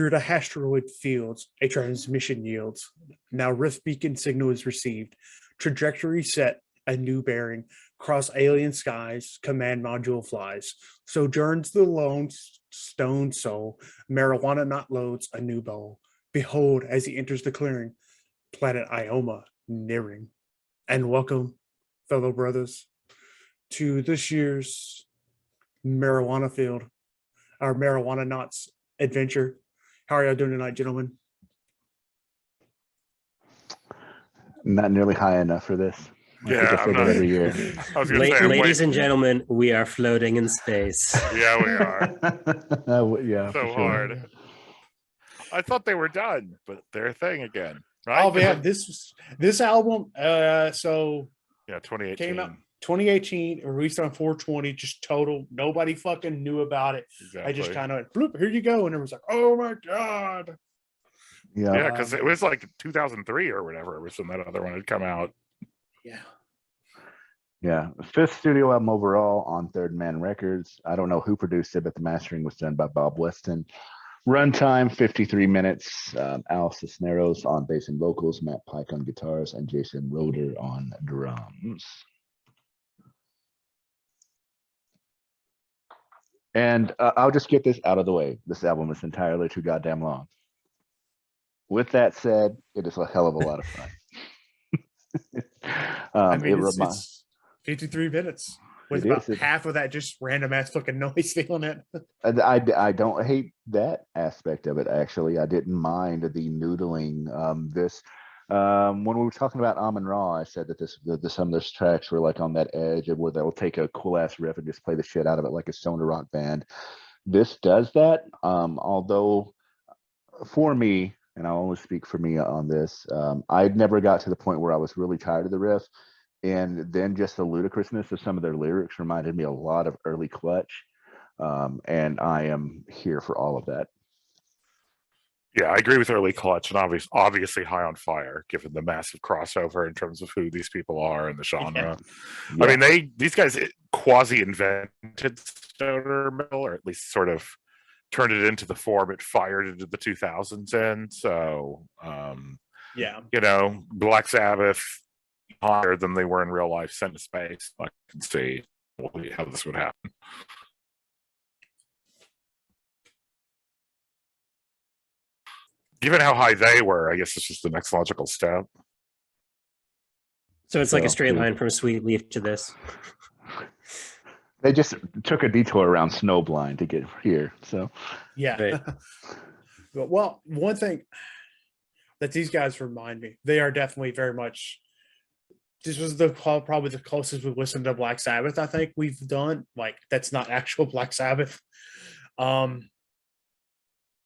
Through the asteroid fields, a transmission yields. Now Rift Beacon signal is received. Trajectory set, a new bearing. Cross alien skies, command module flies. Sojourns the lone stone soul. Marijuana not loads a new bowl. Behold, as he enters the clearing, planet Ioma nearing. And welcome, fellow brothers, to this year's Marijuana Field, our Marijuanauts adventure. How are y'all doing tonight, gentlemen? Not nearly high enough for this. Yeah, I say that every year. Ladies and gentlemen, we are floating in space. Yeah, we are. Yeah, so for sure. hard. I thought they were done, but they're a thing again. Right? Oh man, this album, so yeah, 2018 came out 2018, released on 420, just total. Nobody fucking knew about it. Exactly. I just kind of bloop, here you go, and everyone's like, "Oh my god!" Yeah, because it was like 2003 or whatever. It was when that other one had come out. Yeah, fifth studio album overall on Third Man Records. I don't know who produced it, but the mastering was done by Bob Weston. Runtime 53 minutes. Al Cisneros on bass and vocals, Matt Pike on guitars, and Jason Roeder on drums. And I'll just get this out of the way. This album is entirely too goddamn long. With that said, it is a hell of a lot of fun. I mean, it's 53 minutes with about half of that just random ass fucking noise feeling it. I don't hate that aspect of it, actually. I didn't mind the noodling. When we were talking about Amon Ra, I said that some of those tracks were like on that edge of where they'll take a cool ass riff and just play the shit out of it like a stoner rock band. This does that, although for me, and I'll only speak for me on this, I never got to the point where I was really tired of the riff. And then just the ludicrousness of some of their lyrics reminded me a lot of early Clutch. And I am here for all of that. Yeah, I agree with early Clutch, and obviously High on Fire, given the massive crossover in terms of who these people are in the genre. Yeah. I mean, these guys quasi-invented stoner metal, or at least sort of turned it into the form it fired into the 2000s in. So, Black Sabbath, higher than they were in real life, sent to space. I can see how this would happen. Given how high they were, I guess this is the next logical step. So it's like a straight line from Sweet Leaf to this. They just took a detour around Snowblind to get here. So But one thing that these guys remind me, they are definitely very much. This was probably the closest we've listened to Black Sabbath, I think we've done. Like, that's not actual Black Sabbath.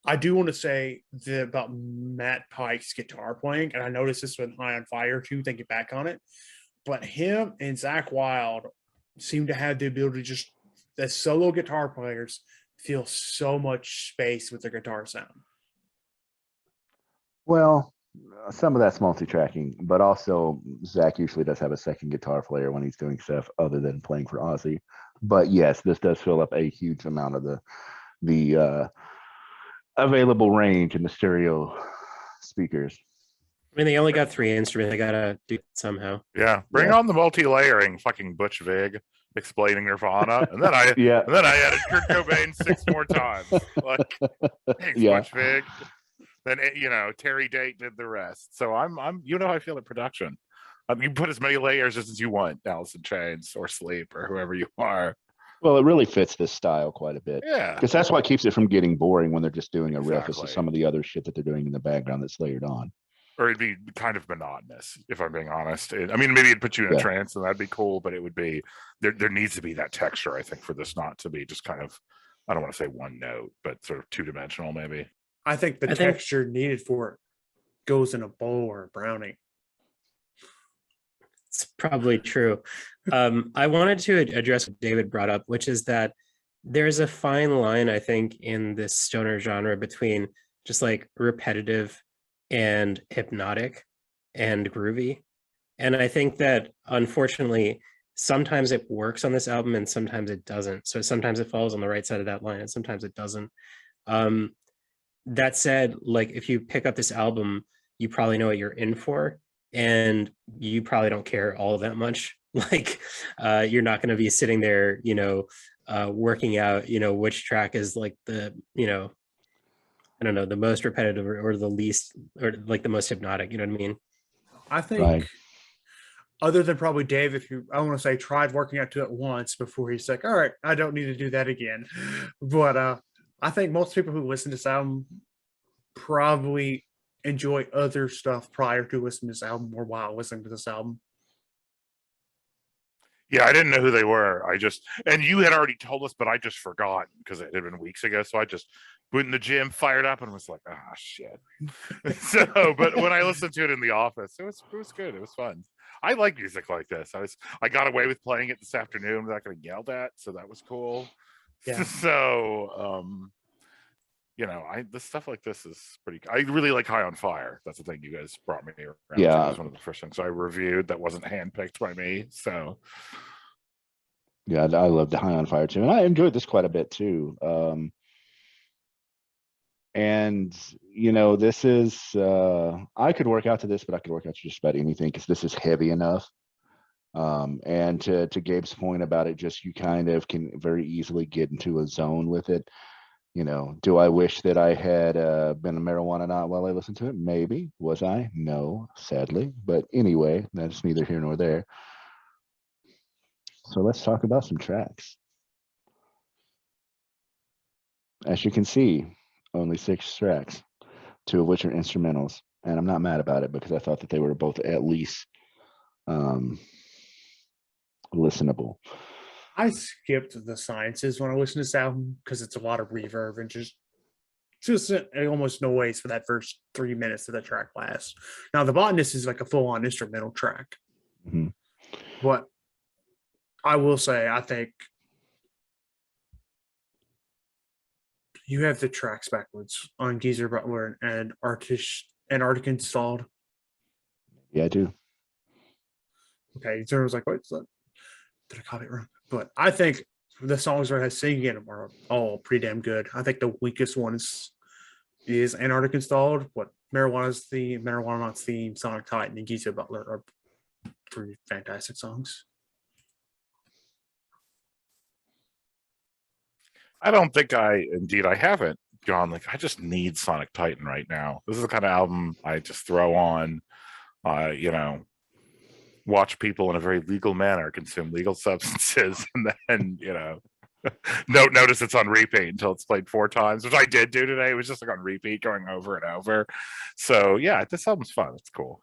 I do want to say about Matt Pike's guitar playing, and I noticed this with High on Fire too, thinking back on it. But him and Zakk Wylde seem to have the ability to just, as solo guitar players, feel so much space with their guitar sound. Well, some of that's multi-tracking, but also Zach usually does have a second guitar player when he's doing stuff other than playing for Ozzy. But yes, this does fill up a huge amount of the available range in the stereo speakers. I mean, they only got 3 instruments. They gotta do it somehow. Yeah, bring on the multi-layering, fucking Butch Vig explaining Nirvana, and then I added Kurt Cobain 6 more times. Like, thanks, Butch Vig. Then Terry Date did the rest. So I'm how I feel at production. You can put as many layers as you want, Alice in Chains or Sleep or whoever you are. Well, it really fits this style quite a bit. Yeah. Because that's what keeps it from getting boring when they're just doing a riff. It's some of the other shit that they're doing in the background that's layered on. Or it'd be kind of monotonous, if I'm being honest. I mean, maybe it'd put you in a trance and that'd be cool, but it would be, there needs to be that texture, I think, for this not to be just kind of, I don't want to say one note, but sort of two-dimensional maybe. I think the texture needed for it goes in a bowl or a brownie. It's probably true. I wanted to address what David brought up, which is that there's a fine line, I think, in this stoner genre between just like repetitive and hypnotic and groovy. And I think that, unfortunately, sometimes it works on this album and sometimes it doesn't. So sometimes it falls on the right side of that line and sometimes it doesn't. that said, like if you pick up this album, you probably know what you're in for, and you probably don't care all that much. Like you're not going to be sitting there, working out, which track is like the, I don't know, the most repetitive or the least, or like the most hypnotic, you know what I mean? I think Right. other than probably Dave, if you, I want to say, tried working out to it once before he's like, all right, I don't need to do that again. But I think most people who listen to this album probably enjoy other stuff prior to listening to this album or while listening to this album. Yeah, I didn't know who they were. And you had already told us, but I just forgot because it had been weeks ago. So I just went in the gym, fired up, and was like, ah, shit. So, but when I listened to it in the office, it was good. It was fun. I like music like this. I got away with playing it this afternoon without getting yelled at, so that was cool. Yeah. So, the stuff like this is pretty. I really like High on Fire. That's the thing you guys brought me around. Yeah, it was one of the first things I reviewed that wasn't handpicked by me. So, yeah, I love the High on Fire too, and I enjoyed this quite a bit too. And this is I could work out to this, but I could work out to just about anything because this is heavy enough. And to Gabe's point about it, just you kind of can very easily get into a zone with it. Do I wish that I had been a Marijuanaut while I listened to it? Maybe. Was I? No, sadly. But anyway, that's neither here nor there. So let's talk about some tracks. As you can see, only 6 tracks, 2 of which are instrumentals. And I'm not mad about it because I thought that they were both at least listenable. I skipped the sciences when I listened to this album because it's a lot of reverb and just almost noise for that first 3 minutes of the track lasts. Now the botanist is like a full-on instrumental track. Mm-hmm. But I will say, I think you have the tracks backwards on Geezer Butler and Antarctic Installed. Yeah, I do. Okay, so I was like, wait, did I copy it wrong? But I think the songs where I sing in them are all pretty damn good. I think the weakest one is Antarctic Installed, but Marijuanauts theme, Sonic Titan, and Geezer Butler are 3 fantastic songs. I don't think I haven't gone like, I just need Sonic Titan right now. This is the kind of album I just throw on, watch people in a very legal manner consume legal substances, and then, notice it's on repeat until it's played 4 times, which I did do today. It was just like on repeat going over and over. So yeah, this album's fun. It's cool.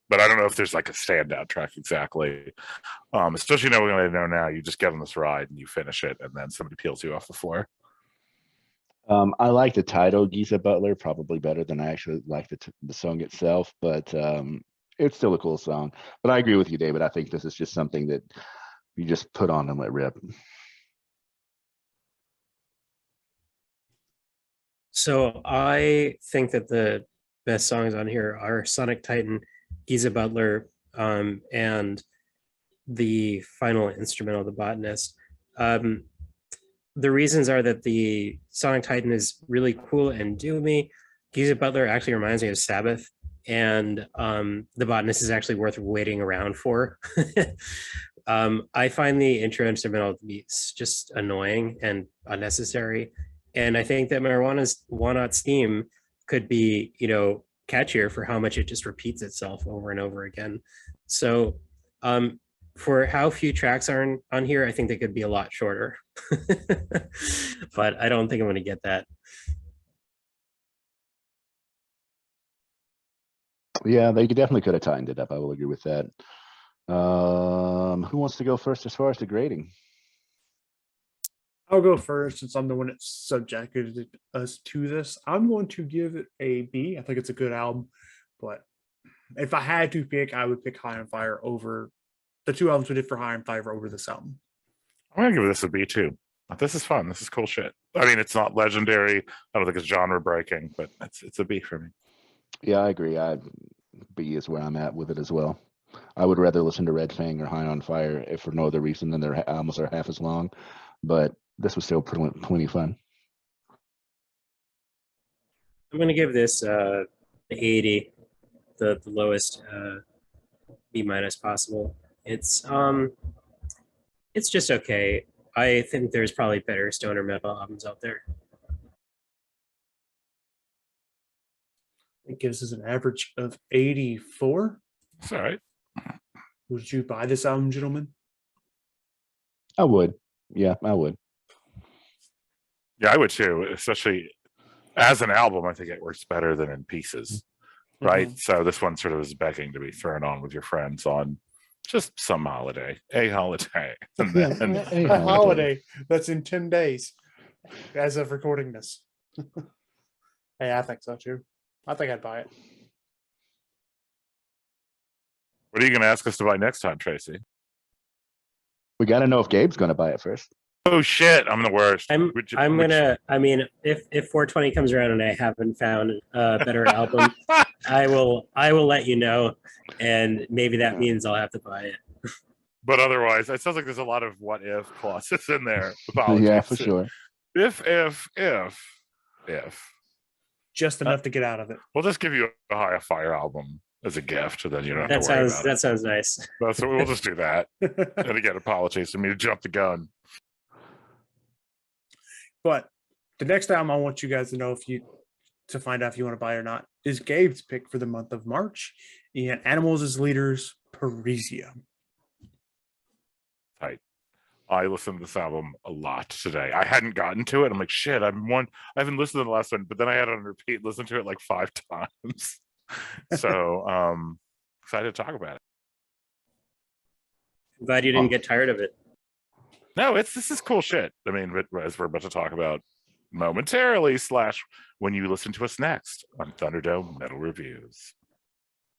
But I don't know if there's like a standout track exactly. Especially knowing what I know now, you just get on this ride and you finish it, and then somebody peels you off the floor. I like the title, Geezer Butler, probably better than I actually like the song itself, but it's still a cool song. But I agree with you, David. I think this is just something that you just put on and let rip. So I think that the best songs on here are Sonic Titan, Geezer Butler, and the final instrumental, The Botanist. The reasons are that the Sonic Titan is really cool and doomy. Geezer Butler actually reminds me of Sabbath, and The Botanist is actually worth waiting around for. I find the intro instrumental to be just annoying and unnecessary. And I think that Marijuanauts theme could be, catchier for how much it just repeats itself over and over again. So for how few tracks are on here, I think they could be a lot shorter. But I don't think I'm going to get that. Yeah, they definitely could have tightened it up. I will agree with that. Who wants to go first as far as the grading? I'll go first since I'm the one that subjected us to this. I'm going to give it a B. I think it's a good album, but if I had to pick, I would pick High on Fire over the 2 albums we did for High on Fire over this album. I'm gonna give this a B too. This is fun. This is cool shit. I mean, it's not legendary. I don't think it's genre breaking, but it's a B for me. Yeah, I agree. B is where I'm at with it as well. I would rather listen to Red Fang or High on Fire if for no other reason than their albums are half as long, but this was still plenty fun. I'm gonna give this 80, the lowest B- possible. It's just okay. I think there's probably better stoner metal albums out there. It gives us an average of 84. It's all right. Would you buy this album, gentlemen? I would. Yeah, I would. Yeah, I would too, especially as an album. I think it works better than in pieces, right? So this one sort of is begging to be thrown on with your friends on just some holiday, a holiday. And then, A holiday that's in 10 days as of recording this. Hey, I think so too. I think I'd buy it. what are you going to ask us to buy next time, Tracey? We got to know if Gabe's going to buy it first. Oh shit, I'm the worst. I'm gonna. I mean, if 420 comes around and I haven't found a better album, I will let you know, and maybe that means I'll have to buy it. But otherwise, it sounds like there's a lot of what if clauses in there. Apologies. Yeah, for sure. If. Just enough to get out of it. We'll just give you a High Fire album as a gift, and then you don't have to worry about it. That sounds nice. So we'll just do that. And again, apologies to me to jump the gun. But the next album I want you guys to know to find out if you want to buy it or not is Gabe's pick for the month of March. And Animals as Leaders, Parisia. Tight. I listened to this album a lot today. I hadn't gotten to it. I'm like, shit, I haven't listened to the last one, but then I had it on repeat, listened to it like 5 times. So excited to talk about it. I'm glad you didn't get tired of it. No, this is cool shit. I mean, as we're about to talk about momentarily / when you listen to us next on Thunderdome Metal Reviews.